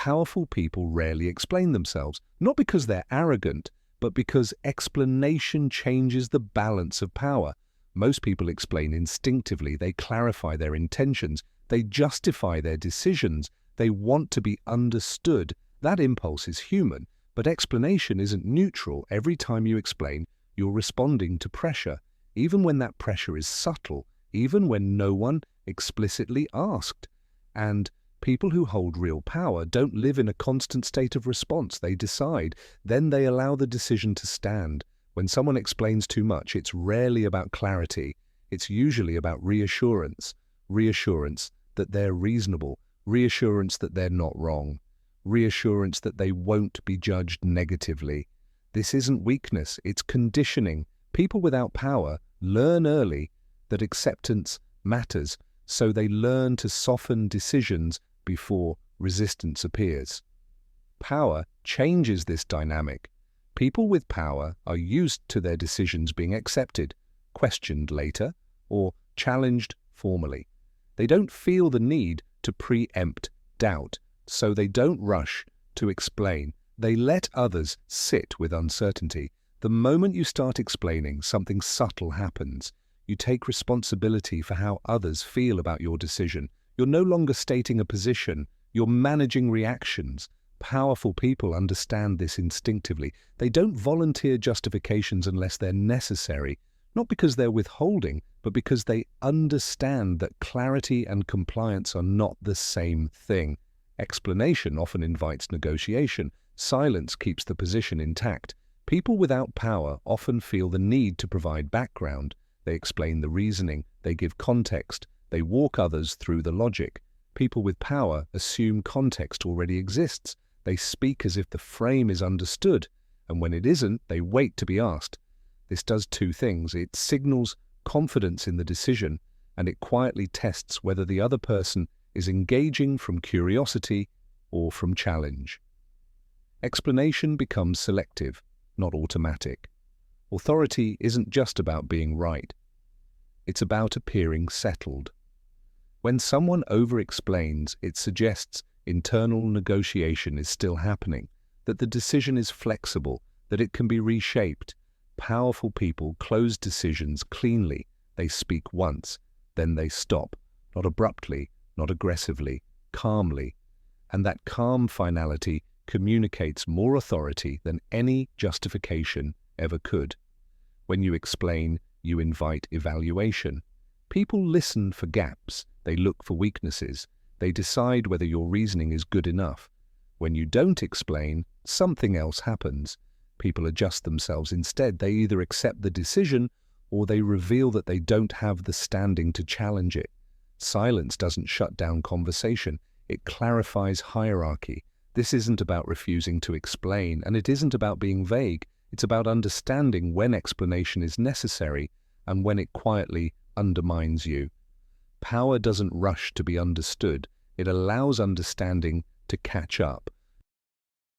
Powerful people rarely explain themselves, not because they're arrogant, but because explanation changes the balance of power. Most people explain instinctively. They clarify their intentions. They justify their decisions. They want to be understood. That impulse is human, but explanation isn't neutral. Every time you explain, you're responding to pressure, even when that pressure is subtle, even when no one explicitly asked. And people who hold real power don't live in a constant state of response. They decide, then they allow the decision to stand. When someone explains too much, it's rarely about clarity. It's usually about reassurance. Reassurance that they're reasonable. Reassurance that they're not wrong. Reassurance that they won't be judged negatively. This isn't weakness, it's conditioning. People without power learn early that acceptance matters, so they learn to soften decisions before resistance appears. Power changes this dynamic. People with power are used to their decisions being accepted, questioned later, or challenged formally. They don't feel the need to preempt doubt, so they don't rush to explain. They let others sit with uncertainty. The moment you start explaining, something subtle happens. You take responsibility for how others feel about your decision. You're no longer stating a position, you're managing reactions. Powerful people understand this instinctively. They don't volunteer justifications unless they're necessary, not because they're withholding, but because they understand that clarity and compliance are not the same thing. Explanation often invites negotiation. Silence keeps the position intact. People without power often feel the need to provide background. They explain the reasoning, they give context, they walk others through the logic. People with power assume context already exists. They speak as if the frame is understood, and when it isn't, they wait to be asked. This does two things. It signals confidence in the decision, and it quietly tests whether the other person is engaging from curiosity or from challenge. Explanation becomes selective, not automatic. Authority isn't just about being right. It's about appearing settled. When someone over-explains, it suggests internal negotiation is still happening, that the decision is flexible, that it can be reshaped. Powerful people close decisions cleanly. They speak once, then they stop, not abruptly, not aggressively, calmly. And that calm finality communicates more authority than any justification ever could. When you explain, you invite evaluation. People listen for gaps. They look for weaknesses. They decide whether your reasoning is good enough. When you don't explain, something else happens. People adjust themselves instead. They either accept the decision or they reveal that they don't have the standing to challenge it. Silence doesn't shut down conversation. It clarifies hierarchy. This isn't about refusing to explain, and it isn't about being vague. It's about understanding when explanation is necessary and when it quietly undermines you. Power doesn't rush to be understood. It allows understanding to catch up.